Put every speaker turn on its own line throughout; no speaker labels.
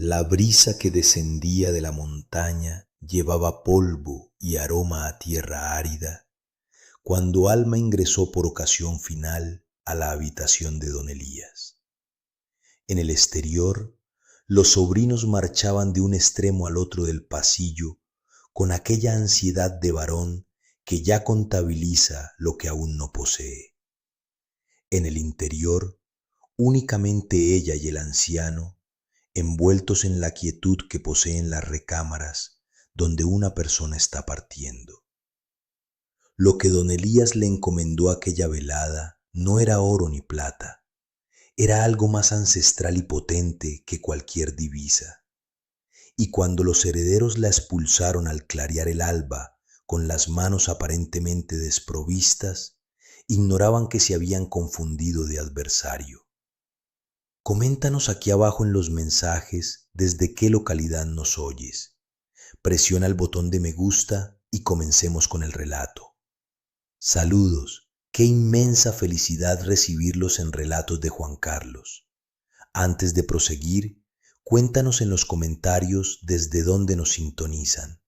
La brisa que descendía de la montaña llevaba polvo y aroma a tierra árida, cuando Alma ingresó por ocasión final a la habitación de don Elías. En el exterior, los sobrinos marchaban de un extremo al otro del pasillo con aquella ansiedad de varón que ya contabiliza lo que aún no posee. En el interior, únicamente ella y el anciano, envueltos en la quietud que poseen las recámaras donde una persona está partiendo. Lo que don Elías le encomendó aquella velada no era oro ni plata, era algo más ancestral y potente que cualquier divisa. Y cuando los herederos la expulsaron al clarear el alba con las manos aparentemente desprovistas, ignoraban que se habían confundido de adversario. Coméntanos aquí abajo en los mensajes desde qué localidad nos oyes. Presiona el botón de me gusta y comencemos con el relato. Saludos, qué inmensa felicidad recibirlos en Relatos de Juan Carlos. Antes de proseguir, cuéntanos en los comentarios desde dónde nos sintonizan,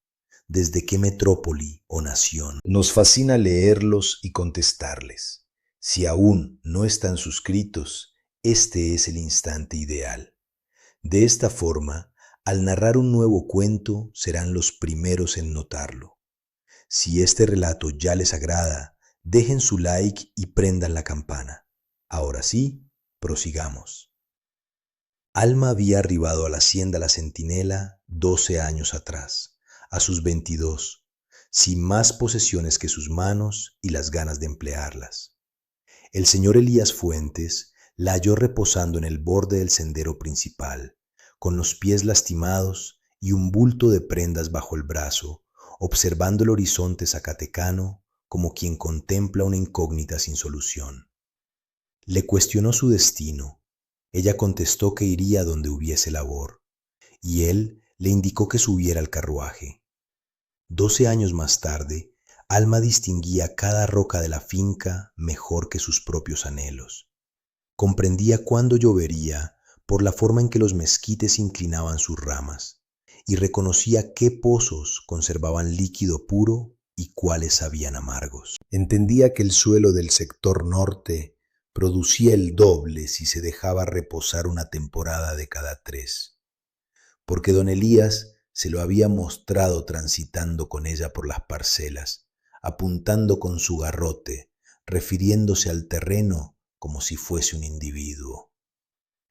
desde qué metrópoli o nación. Nos fascina leerlos y contestarles. Si aún no están suscritos, este es el instante ideal. De esta forma, al narrar un nuevo cuento, serán los primeros en notarlo. Si este relato ya les agrada, dejen su like y prendan la campana. Ahora sí, prosigamos. Alma había arribado a la hacienda La Centinela 12 años atrás, a sus 22, sin más posesiones que sus manos y las ganas de emplearlas. El señor Elías Fuentes la halló reposando en el borde del sendero principal, con los pies lastimados y un bulto de prendas bajo el brazo, observando el horizonte zacatecano como quien contempla una incógnita sin solución. Le cuestionó su destino. Ella contestó que iría donde hubiese labor, y él le indicó que subiera al carruaje. 12 años más tarde, Alma distinguía cada roca de la finca mejor que sus propios anhelos. Comprendía cuándo llovería por la forma en que los mezquites inclinaban sus ramas, y reconocía qué pozos conservaban líquido puro y cuáles sabían amargos. Entendía que el suelo del sector norte producía el doble si se dejaba reposar una temporada de cada 3, porque don Elías se lo había mostrado transitando con ella por las parcelas, apuntando con su garrote, refiriéndose al terreno como si fuese un individuo.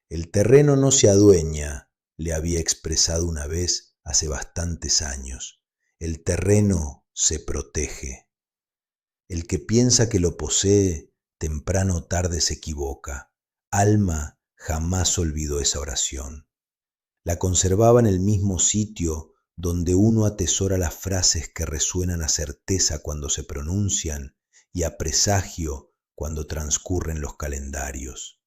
El terreno no se adueña, le había expresado una vez hace bastantes años. El terreno se protege. El que piensa que lo posee, temprano o tarde se equivoca. Alma jamás olvidó esa oración. La conservaba en el mismo sitio donde uno atesora las frases que resuenan a certeza cuando se pronuncian y a presagio cuando transcurren los calendarios.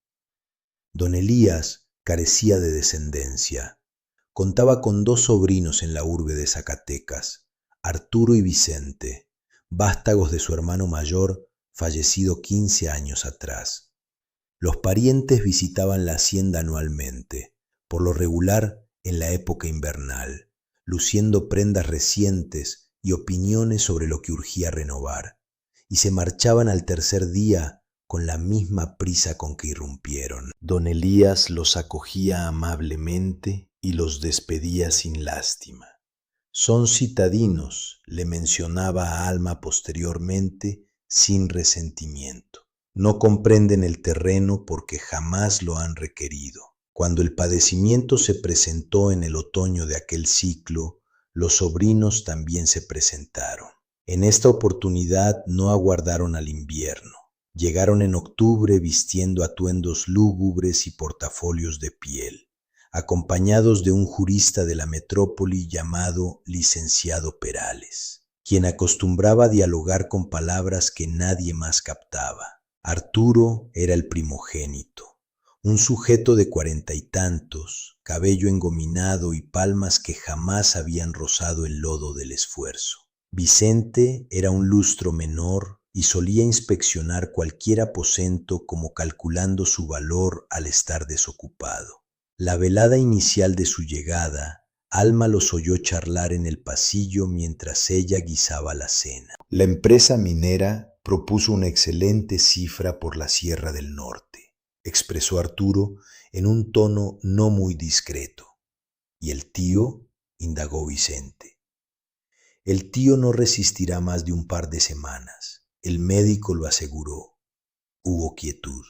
Don Elías carecía de descendencia. Contaba con 2 sobrinos en la urbe de Zacatecas, Arturo y Vicente, vástagos de su hermano mayor, fallecido 15 años atrás. Los parientes visitaban la hacienda anualmente, por lo regular en la época invernal, luciendo prendas recientes y opiniones sobre lo que urgía renovar, y se marchaban al tercer día con la misma prisa con que irrumpieron. Don Elías los acogía amablemente y los despedía sin lástima. Son citadinos, le mencionaba a Alma posteriormente, sin resentimiento. No comprenden el terreno porque jamás lo han requerido. Cuando el padecimiento se presentó en el otoño de aquel ciclo, los sobrinos también se presentaron. En esta oportunidad no aguardaron al invierno. Llegaron en octubre vistiendo atuendos lúgubres y portafolios de piel, acompañados de un jurista de la metrópoli llamado licenciado Perales, quien acostumbraba a dialogar con palabras que nadie más captaba. Arturo era el primogénito, un sujeto de 40 y tantos, cabello engominado y palmas que jamás habían rozado el lodo del esfuerzo. Vicente era un lustro menor y solía inspeccionar cualquier aposento como calculando su valor al estar desocupado. La velada inicial de su llegada, Alma los oyó charlar en el pasillo mientras ella guisaba la cena. La empresa minera propuso una excelente cifra por la Sierra del Norte, expresó Arturo en un tono no muy discreto. ¿Y el tío?, indagó Vicente. El tío no resistirá más de un par de semanas. El médico lo aseguró. Hubo quietud.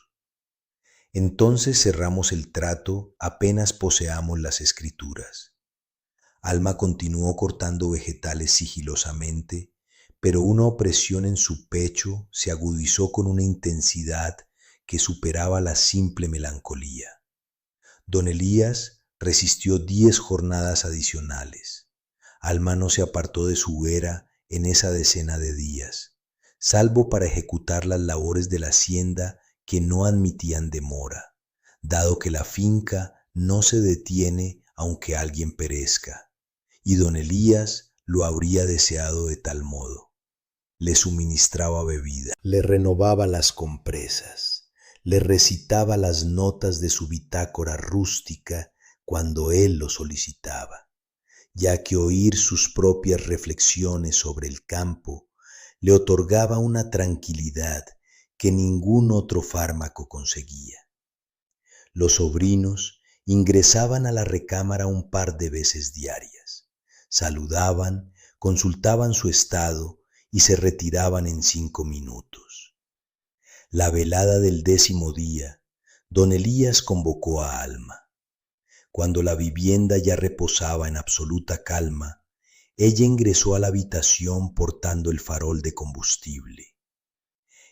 Entonces cerramos el trato apenas poseamos las escrituras. Alma continuó cortando vegetales sigilosamente, pero una opresión en su pecho se agudizó con una intensidad que superaba la simple melancolía. Don Elías resistió 10 jornadas adicionales. Alma no se apartó de su vera en esa decena de días, salvo para ejecutar las labores de la hacienda que no admitían demora, dado que la finca no se detiene aunque alguien perezca, y don Elías lo habría deseado de tal modo. Le suministraba bebida, le renovaba las compresas, le recitaba las notas de su bitácora rústica cuando él lo solicitaba, ya que oír sus propias reflexiones sobre el campo le otorgaba una tranquilidad que ningún otro fármaco conseguía. Los sobrinos ingresaban a la recámara un par de veces diarias, saludaban, consultaban su estado y se retiraban en 5 minutos. La velada del 10º día, don Elías convocó a Alma. Cuando la vivienda ya reposaba en absoluta calma, ella ingresó a la habitación portando el farol de combustible.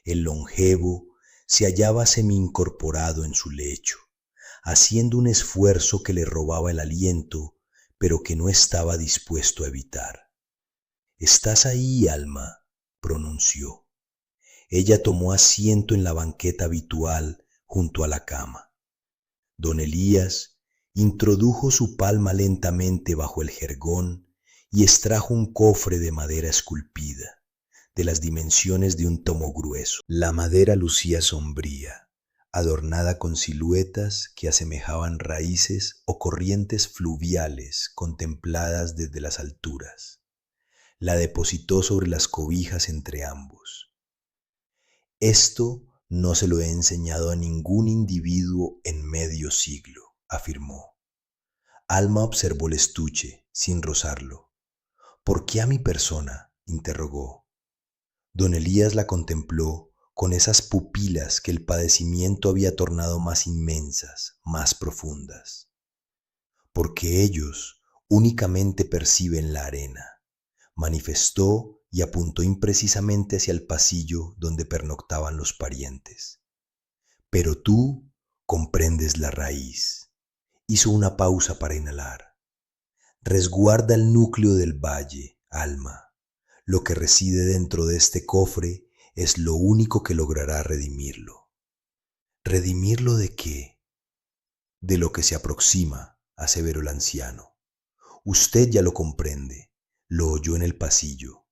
El longevo se hallaba semi-incorporado en su lecho, haciendo un esfuerzo que le robaba el aliento, pero que no estaba dispuesto a evitar. «¿Estás ahí, Alma?», pronunció. Ella tomó asiento en la banqueta habitual junto a la cama. Don Elías introdujo su palma lentamente bajo el jergón y extrajo un cofre de madera esculpida, de las dimensiones de un tomo grueso. La madera lucía sombría, adornada con siluetas que asemejaban raíces o corrientes fluviales contempladas desde las alturas. La depositó sobre las cobijas entre ambos. «Esto no se lo he enseñado a ningún individuo en medio siglo», afirmó. Alma observó el estuche, sin rozarlo. «¿Por qué a mi persona?», interrogó. Don Elías la contempló con esas pupilas que el padecimiento había tornado más inmensas, más profundas. «Porque ellos únicamente perciben la arena», manifestó y apuntó imprecisamente hacia el pasillo donde pernoctaban los parientes. «Pero tú comprendes la raíz». Hizo una pausa para inhalar. «Resguarda el núcleo del valle, Alma. Lo que reside dentro de este cofre es lo único que logrará redimirlo». «¿Redimirlo de qué?». «De lo que se aproxima», aseveró el anciano. «Usted ya lo comprende. Lo oyó en el pasillo».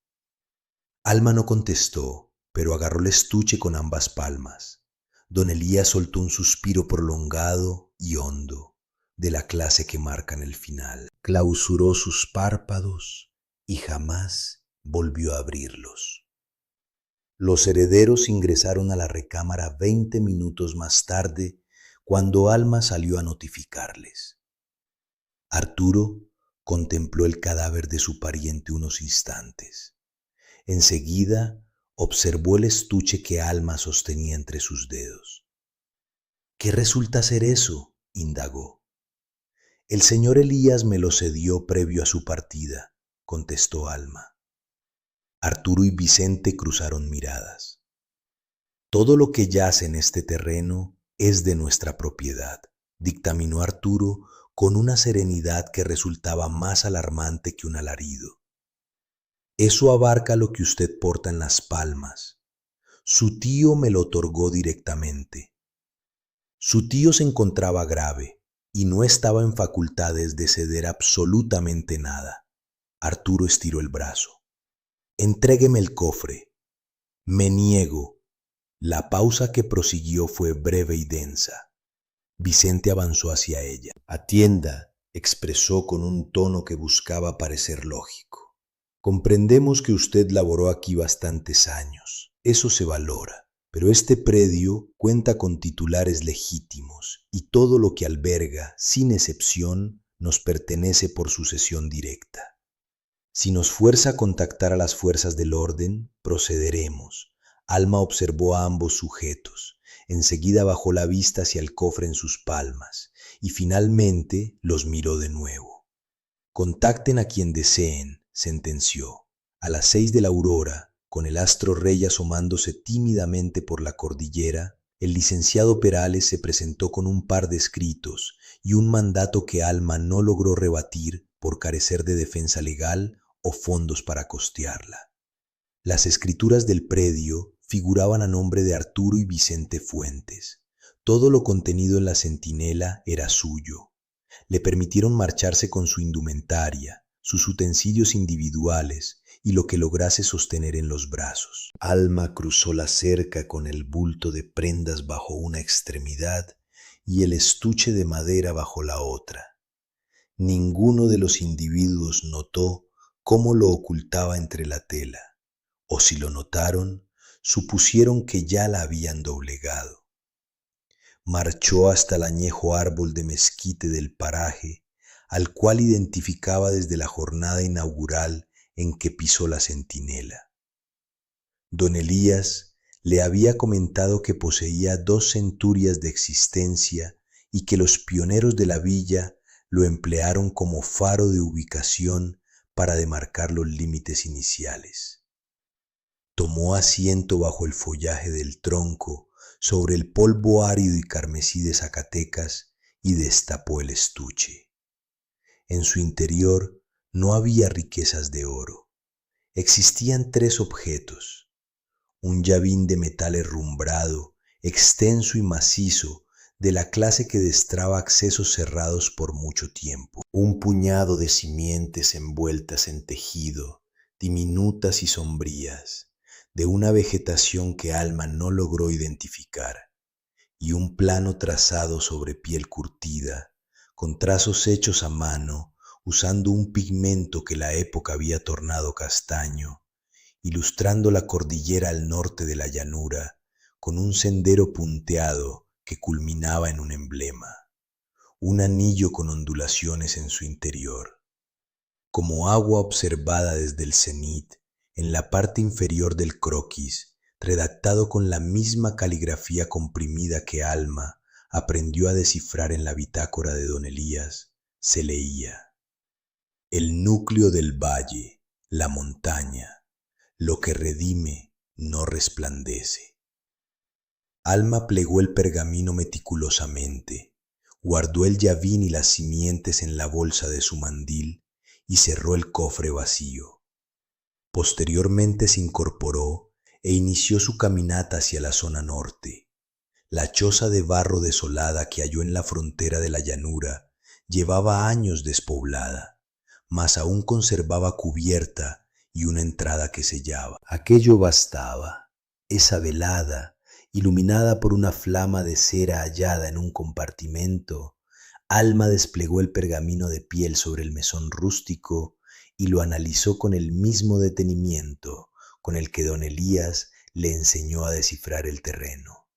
Alma no contestó, pero agarró el estuche con ambas palmas. Don Elías soltó un suspiro prolongado y hondo, de la clase que marcan el final. Clausuró sus párpados y jamás volvió a abrirlos. Los herederos ingresaron a la recámara 20 minutos más tarde, cuando Alma salió a notificarles. Arturo contempló el cadáver de su pariente unos instantes. Enseguida observó el estuche que Alma sostenía entre sus dedos. «¿Qué resulta ser eso?», indagó. «El señor Elías me lo cedió previo a su partida», contestó Alma. Arturo y Vicente cruzaron miradas. «Todo lo que yace en este terreno es de nuestra propiedad», dictaminó Arturo con una serenidad que resultaba más alarmante que un alarido. «Eso abarca lo que usted porta en las palmas. Su tío me lo otorgó directamente». Su tío se encontraba grave y no estaba en facultades de ceder absolutamente nada. Arturo estiró el brazo. «Entrégueme el cofre». «Me niego». La pausa que prosiguió fue breve y densa. Vicente avanzó hacia ella. Atienda, expresó con un tono que buscaba parecer lógico. Comprendemos que usted laboró aquí bastantes años. Eso se valora. Pero este predio cuenta con titulares legítimos y todo lo que alberga, sin excepción, nos pertenece por sucesión directa. Si nos fuerza a contactar a las fuerzas del orden, procederemos. Alma observó a ambos sujetos. Enseguida bajó la vista hacia el cofre en sus palmas y finalmente los miró de nuevo. Contacten a quien deseen, sentenció. A las 6 de la aurora, con el astro rey asomándose tímidamente por la cordillera, el licenciado Perales se presentó con un par de escritos y un mandato que Alma no logró rebatir por carecer de defensa legal o fondos para costearla. Las escrituras del predio figuraban a nombre de Arturo y Vicente Fuentes. Todo lo contenido en la centinela era suyo. Le permitieron marcharse con su indumentaria, sus utensilios individuales y lo que lograse sostener en los brazos. Alma cruzó la cerca con el bulto de prendas bajo una extremidad y el estuche de madera bajo la otra. Ninguno de los individuos notó cómo lo ocultaba entre la tela, o si lo notaron, supusieron que ya la habían doblegado. Marchó hasta el añejo árbol de mezquite del paraje, al cual identificaba desde la jornada inaugural en que pisó la centinela. Don Elías le había comentado que poseía 2 centurias de existencia y que los pioneros de la villa lo emplearon como faro de ubicación para demarcar los límites iniciales. Tomó asiento bajo el follaje del tronco, sobre el polvo árido y carmesí de Zacatecas, y destapó el estuche. En su interior no había riquezas de oro. Existían 3 objetos: un llavín de metal herrumbrado, extenso y macizo, de la clase que destraba accesos cerrados por mucho tiempo, un puñado de simientes envueltas en tejido, diminutas y sombrías, de una vegetación que Alma no logró identificar, y un plano trazado sobre piel curtida, con trazos hechos a mano, usando un pigmento que la época había tornado castaño, ilustrando la cordillera al norte de la llanura, con un sendero punteado que culminaba en un emblema, un anillo con ondulaciones en su interior. Como agua observada desde el cenit, en la parte inferior del croquis, redactado con la misma caligrafía comprimida que Alma aprendió a descifrar en la bitácora de don Elías, se leía: el núcleo del valle, la montaña, lo que redime no resplandece. Alma plegó el pergamino meticulosamente, guardó el llavín y las simientes en la bolsa de su mandil y cerró el cofre vacío. Posteriormente se incorporó e inició su caminata hacia la zona norte. La choza de barro desolada que halló en la frontera de la llanura llevaba años despoblada, mas aún conservaba cubierta y una entrada que sellaba. Aquello bastaba. Esa velada, iluminada por una flama de cera hallada en un compartimento, Alma desplegó el pergamino de piel sobre el mesón rústico y lo analizó con el mismo detenimiento con el que don Elías le enseñó a descifrar el terreno.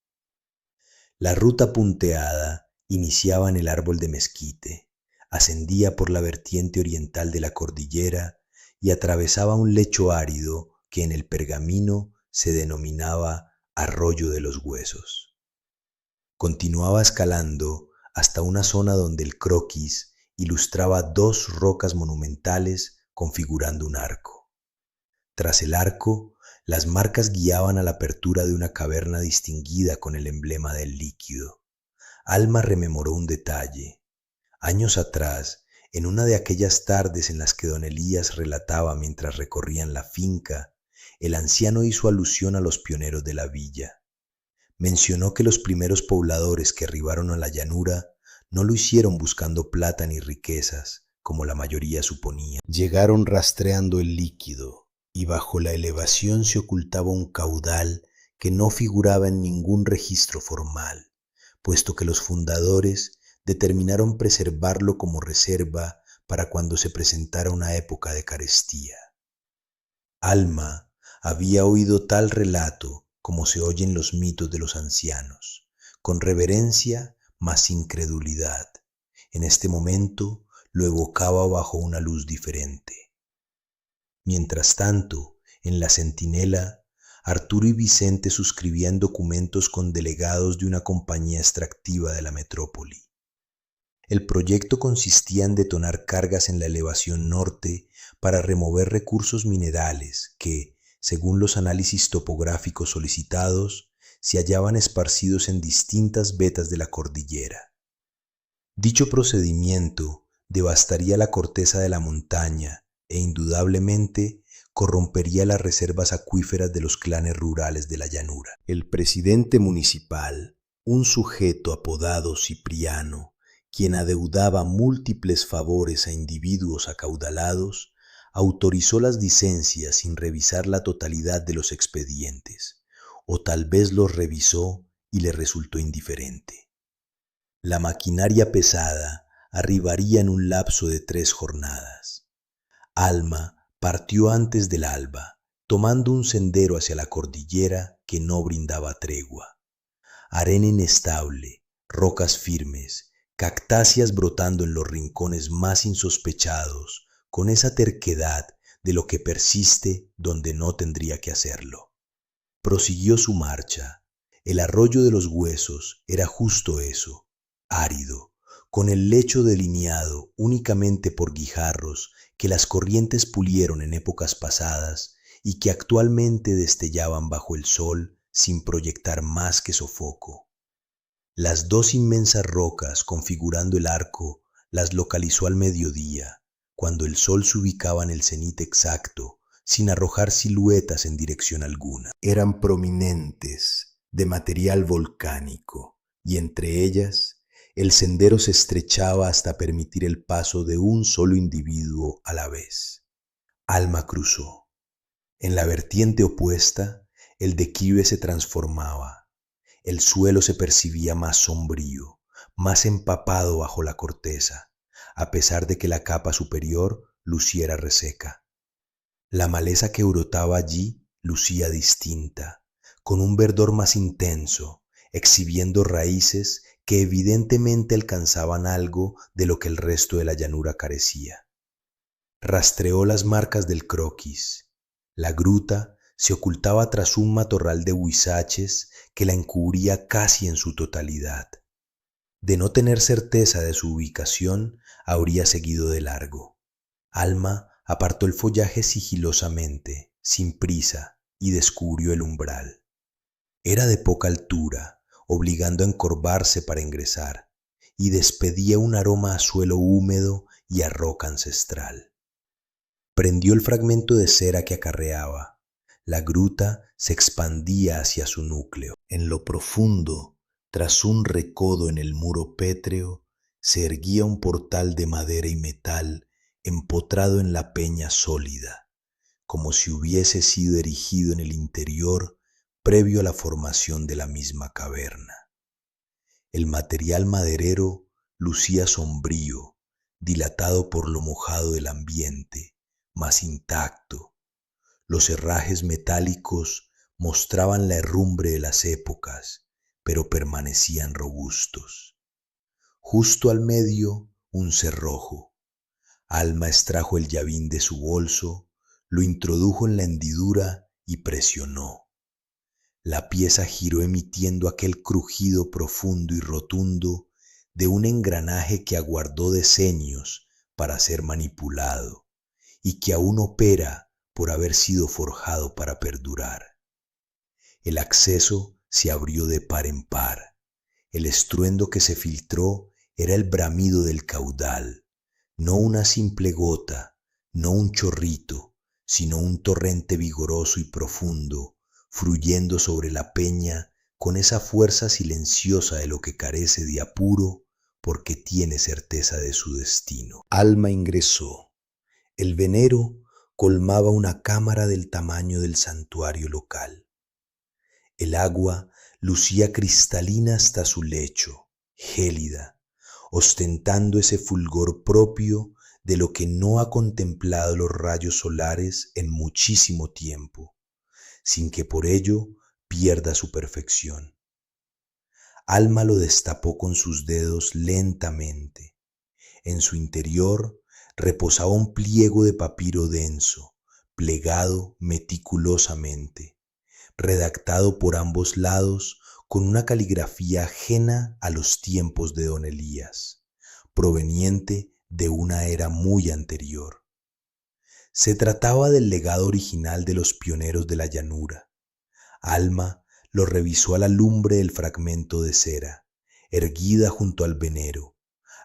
La ruta punteada iniciaba en el árbol de mezquite, ascendía por la vertiente oriental de la cordillera y atravesaba un lecho árido que en el pergamino se denominaba Arroyo de los Huesos. Continuaba escalando hasta una zona donde el croquis ilustraba 2 rocas monumentales configurando un arco. Tras el arco, las marcas guiaban a la apertura de una caverna distinguida con el emblema del líquido. Alma rememoró un detalle. Años atrás, en una de aquellas tardes en las que don Elías relataba mientras recorrían la finca, el anciano hizo alusión a los pioneros de la villa. Mencionó que los primeros pobladores que arribaron a la llanura no lo hicieron buscando plata ni riquezas, como la mayoría suponía. Llegaron rastreando el líquido, y bajo la elevación se ocultaba un caudal que no figuraba en ningún registro formal, puesto que los fundadores determinaron preservarlo como reserva para cuando se presentara una época de carestía. Alma había oído tal relato como se oyen los mitos de los ancianos, con reverencia mas sin credulidad. En este momento lo evocaba bajo una luz diferente. Mientras tanto, en la Centinela, Arturo y Vicente suscribían documentos con delegados de una compañía extractiva de la metrópoli. El proyecto consistía en detonar cargas en la elevación norte para remover recursos minerales que, según los análisis topográficos solicitados, se hallaban esparcidos en distintas vetas de la cordillera. Dicho procedimiento devastaría la corteza de la montaña e indudablemente corrompería las reservas acuíferas de los clanes rurales de la llanura. El presidente municipal, un sujeto apodado Cipriano, quien adeudaba múltiples favores a individuos acaudalados, autorizó las licencias sin revisar la totalidad de los expedientes, o tal vez los revisó y le resultó indiferente. La maquinaria pesada arribaría en un lapso de 3 jornadas. Alma partió antes del alba, tomando un sendero hacia la cordillera que no brindaba tregua. Arena inestable, rocas firmes, cactáceas brotando en los rincones más insospechados, con esa terquedad de lo que persiste donde no tendría que hacerlo. Prosiguió su marcha. El arroyo de los Huesos era justo eso, árido, con el lecho delineado únicamente por guijarros que las corrientes pulieron en épocas pasadas y que actualmente destellaban bajo el sol sin proyectar más que sofoco. Las 2 inmensas rocas configurando el arco las localizó al mediodía, cuando el sol se ubicaba en el cenit exacto, sin arrojar siluetas en dirección alguna. Eran prominentes, de material volcánico, y entre ellas el sendero se estrechaba hasta permitir el paso de un solo individuo a la vez. Alma cruzó. En la vertiente opuesta, el declive se transformaba. El suelo se percibía más sombrío, más empapado bajo la corteza, a pesar de que la capa superior luciera reseca. La maleza que brotaba allí lucía distinta, con un verdor más intenso, exhibiendo raíces que evidentemente alcanzaban algo de lo que el resto de la llanura carecía. Rastreó las marcas del croquis. La gruta se ocultaba tras un matorral de huizaches que la encubría casi en su totalidad. De no tener certeza de su ubicación, habría seguido de largo. Alma apartó el follaje sigilosamente, sin prisa, y descubrió el umbral. Era de poca altura, obligando a encorvarse para ingresar, y despedía un aroma a suelo húmedo y a roca ancestral. Prendió el fragmento de cera que acarreaba. La gruta se expandía hacia su núcleo. En lo profundo, tras un recodo en el muro pétreo, se erguía un portal de madera y metal empotrado en la peña sólida, como si hubiese sido erigido en el interior previo a la formación de la misma caverna. El material maderero lucía sombrío, dilatado por lo mojado del ambiente, mas intacto. Los herrajes metálicos mostraban la herrumbre de las épocas, pero permanecían robustos. Justo al medio, un cerrojo. Alma extrajo el llavín de su bolso, lo introdujo en la hendidura y presionó. La pieza giró emitiendo aquel crujido profundo y rotundo de un engranaje que aguardó decenios para ser manipulado y que aún opera por haber sido forjado para perdurar. El acceso se abrió de par en par. El estruendo que se filtró era el bramido del caudal, no una simple gota, no un chorrito, sino un torrente vigoroso y profundo, fluyendo sobre la peña con esa fuerza silenciosa de lo que carece de apuro porque tiene certeza de su destino. Alma ingresó. El venero colmaba una cámara del tamaño del santuario local. El agua lucía cristalina hasta su lecho, gélida, ostentando ese fulgor propio de lo que no ha contemplado los rayos solares en muchísimo tiempo, sin que por ello pierda su perfección. Alma lo destapó con sus dedos lentamente. En su interior reposaba un pliego de papiro denso, plegado meticulosamente, redactado por ambos lados con una caligrafía ajena a los tiempos de don Elías, proveniente de una era muy anterior. Se trataba del legado original de los pioneros de la llanura. Alma lo revisó a la lumbre del fragmento de cera, erguida junto al venero,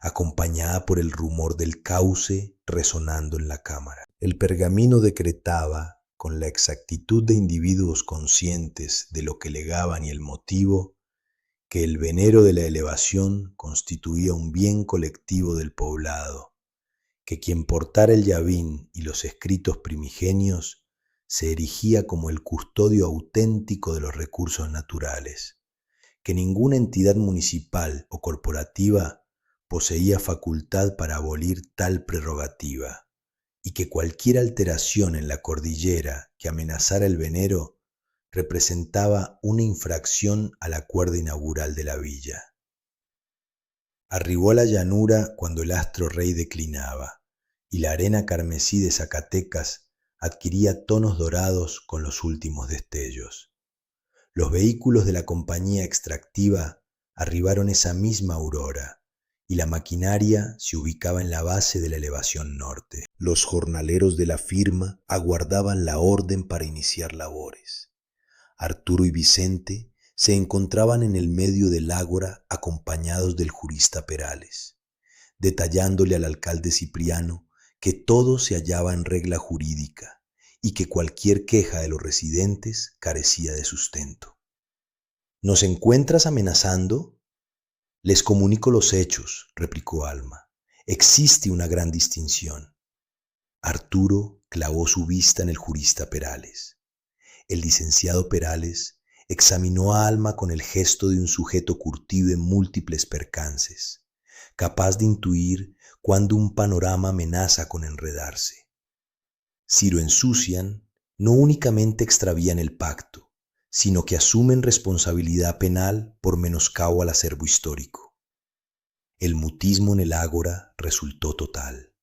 acompañada por el rumor del cauce resonando en la cámara. El pergamino decretaba, con la exactitud de individuos conscientes de lo que legaban y el motivo, que el venero de la elevación constituía un bien colectivo del poblado, que quien portara el llavín y los escritos primigenios se erigía como el custodio auténtico de los recursos naturales, que ninguna entidad municipal o corporativa poseía facultad para abolir tal prerrogativa, y que cualquier alteración en la cordillera que amenazara el venero representaba una infracción al acuerdo inaugural de la villa. Arribó a la llanura cuando el astro rey declinaba, y la arena carmesí de Zacatecas adquiría tonos dorados con los últimos destellos. Los vehículos de la compañía extractiva arribaron esa misma aurora, y la maquinaria se ubicaba en la base de la elevación norte. Los jornaleros de la firma aguardaban la orden para iniciar labores. Arturo y Vicente se encontraban en el medio del ágora acompañados del jurista Perales, detallándole al alcalde Cipriano que todo se hallaba en regla jurídica y que cualquier queja de los residentes carecía de sustento. ¿Nos encuentras amenazando? Les comunico los hechos, replicó Alma. Existe una gran distinción. Arturo clavó su vista en el jurista Perales. El licenciado Perales examinó a Alma con el gesto de un sujeto curtido en múltiples percances, capaz de intuir cuando un panorama amenaza con enredarse. Si lo ensucian, no únicamente extravían el pacto, sino que asumen responsabilidad penal por menoscabo al acervo histórico. El mutismo en el ágora resultó total.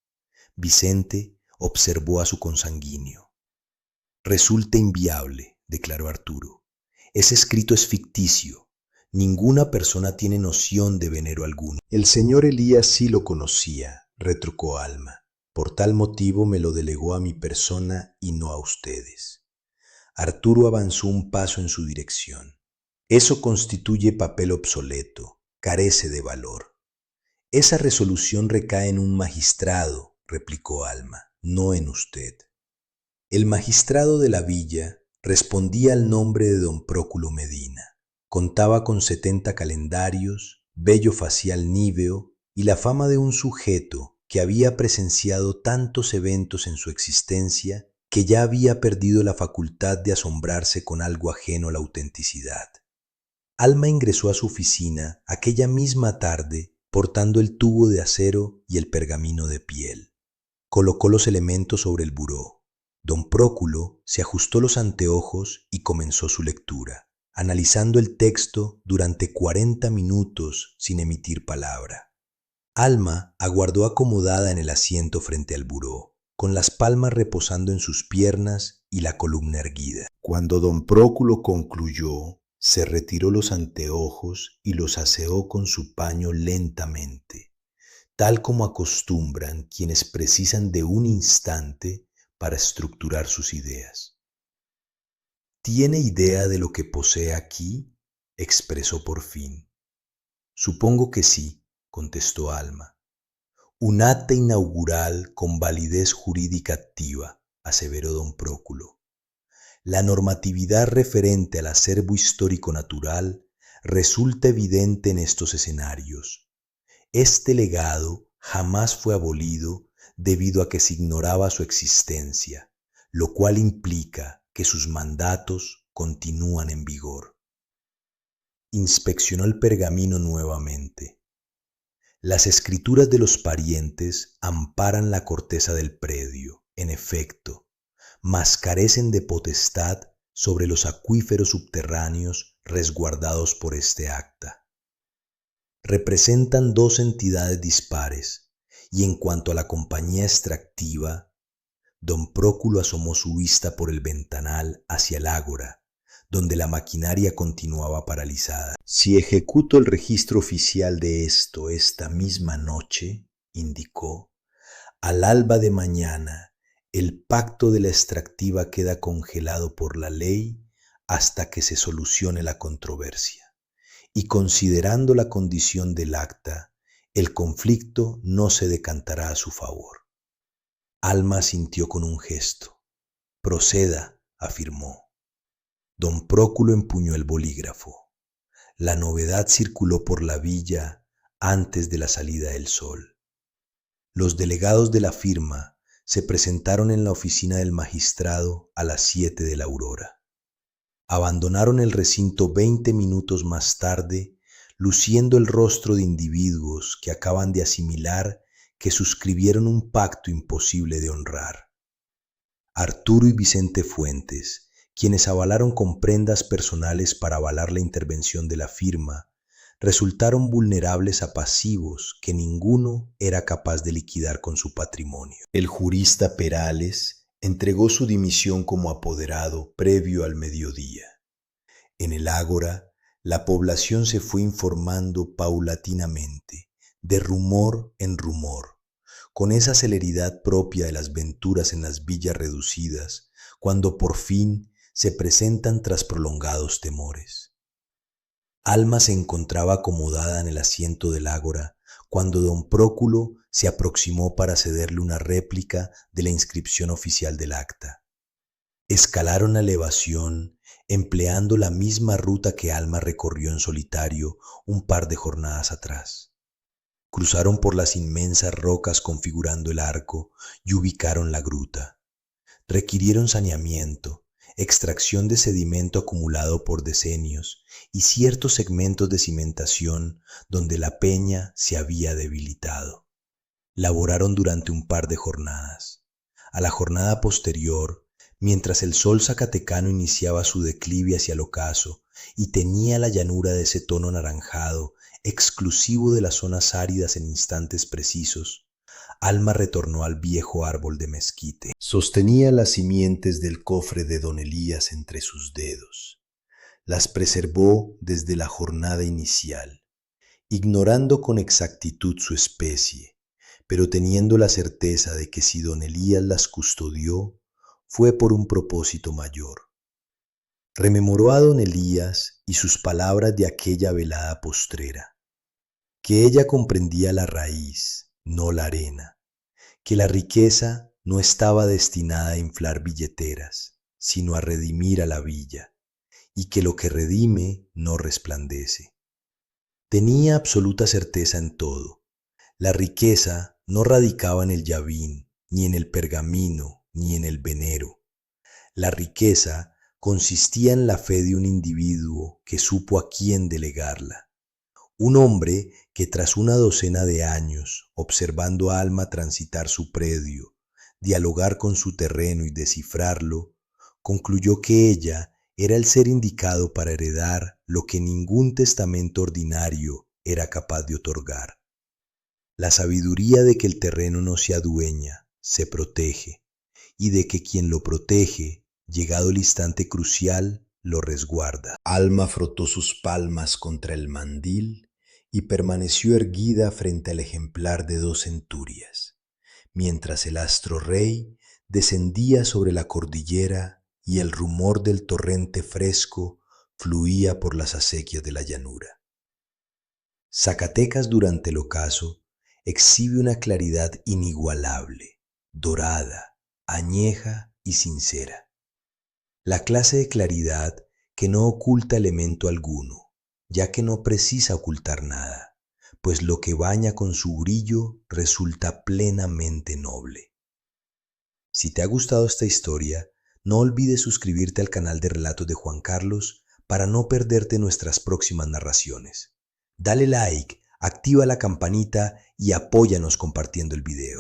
Vicente observó a su consanguíneo. Resulta inviable, declaró Arturo. Ese escrito es ficticio. Ninguna persona tiene noción de venero alguno. El señor Elías sí lo conocía, retrucó Alma. Por tal motivo me lo delegó a mi persona y no a ustedes. Arturo avanzó un paso en su dirección. Eso constituye papel obsoleto, carece de valor. Esa resolución recae en un magistrado, replicó Alma, no en usted. El magistrado de la villa respondía al nombre de don Próculo Medina. Contaba con 70 calendarios, vello facial níveo y la fama de un sujeto que había presenciado tantos eventos en su existencia que ya había perdido la facultad de asombrarse con algo ajeno a la autenticidad. Alma ingresó a su oficina aquella misma tarde portando el tubo de acero y el pergamino de piel. Colocó los elementos sobre el buró. Don Próculo se ajustó los anteojos y comenzó su lectura, analizando el texto durante 40 minutos sin emitir palabra. Alma aguardó acomodada en el asiento frente al buró, con las palmas reposando en sus piernas y la columna erguida. Cuando don Próculo concluyó, se retiró los anteojos y los aseó con su paño lentamente, tal como acostumbran quienes precisan de un instante para estructurar sus ideas. ¿Tiene idea de lo que posee aquí?, expresó por fin. Supongo que sí, contestó Alma. Un acta inaugural con validez jurídica activa, aseveró don Próculo. La normatividad referente al acervo histórico natural resulta evidente en estos escenarios. Este legado jamás fue abolido debido a que se ignoraba su existencia, lo cual implica que sus mandatos continúan en vigor. Inspeccionó el pergamino nuevamente. Las escrituras de los parientes amparan la corteza del predio, en efecto, mas carecen de potestad sobre los acuíferos subterráneos resguardados por este acta. Representan dos entidades dispares, y en cuanto a la compañía extractiva, don Próculo asomó su vista por el ventanal hacia el ágora, donde la maquinaria continuaba paralizada. Si ejecuto el registro oficial de esto esta misma noche, indicó, al alba de mañana, el pacto de la extractiva queda congelado por la ley hasta que se solucione la controversia. Y considerando la condición del acta, el conflicto no se decantará a su favor. Alma asintió con un gesto. Proceda, afirmó. Don Próculo empuñó el bolígrafo. La novedad circuló por la villa antes de la salida del sol. Los delegados de la firma se presentaron en la oficina del magistrado a las 7 de la aurora. Abandonaron el recinto 20 minutos más tarde, luciendo el rostro de individuos que acaban de asimilar que suscribieron un pacto imposible de honrar. Arturo y Vicente Fuentes, quienes avalaron con prendas personales para avalar la intervención de la firma, resultaron vulnerables a pasivos que ninguno era capaz de liquidar con su patrimonio. El jurista Perales entregó su dimisión como apoderado previo al mediodía. En el ágora, la población se fue informando paulatinamente, de rumor en rumor, con esa celeridad propia de las venturas en las villas reducidas, cuando por fin se presentan tras prolongados temores. Alma se encontraba acomodada en el asiento del ágora cuando don Próculo se aproximó para cederle una réplica de la inscripción oficial del acta. Escalaron la elevación empleando la misma ruta que Alma recorrió en solitario un par de jornadas atrás. Cruzaron por las inmensas rocas configurando el arco y ubicaron la gruta. Requirieron saneamiento, extracción de sedimento acumulado por decenios y ciertos segmentos de cimentación donde la peña se había debilitado. Laboraron durante un par de jornadas. A la jornada posterior, mientras el sol zacatecano iniciaba su declive hacia el ocaso y teñía la llanura de ese tono anaranjado, exclusivo de las zonas áridas en instantes precisos, Alma retornó al viejo árbol de mezquite. Sostenía las simientes del cofre de don Elías entre sus dedos. Las preservó desde la jornada inicial, ignorando con exactitud su especie, pero teniendo la certeza de que si don Elías las custodió, fue por un propósito mayor. Rememoró a don Elías y sus palabras de aquella velada postrera, que ella comprendía la raíz, no la arena, que la riqueza no estaba destinada a inflar billeteras, sino a redimir a la villa, y que lo que redime no resplandece. Tenía absoluta certeza en todo. La riqueza no radicaba en el llavín, ni en el pergamino, ni en el venero. La riqueza consistía en la fe de un individuo que supo a quién delegarla. Un hombre que tras una docena de años, observando a Alma transitar su predio, dialogar con su terreno y descifrarlo, concluyó que ella era el ser indicado para heredar lo que ningún testamento ordinario era capaz de otorgar. La sabiduría de que el terreno no se adueña, se protege, y de que quien lo protege, llegado el instante crucial, lo resguarda. Alma frotó sus palmas contra el mandil y permaneció erguida frente al ejemplar de 2 centurias, mientras el astro rey descendía sobre la cordillera y el rumor del torrente fresco fluía por las acequias de la llanura. Zacatecas durante el ocaso exhibe una claridad inigualable, dorada, añeja y sincera. La clase de claridad que no oculta elemento alguno, ya que no precisa ocultar nada, pues lo que baña con su brillo resulta plenamente noble. Si te ha gustado esta historia, no olvides suscribirte al canal de Relatos de Juan Carlos para no perderte nuestras próximas narraciones. Dale like Activa la campanita y apóyanos compartiendo el video.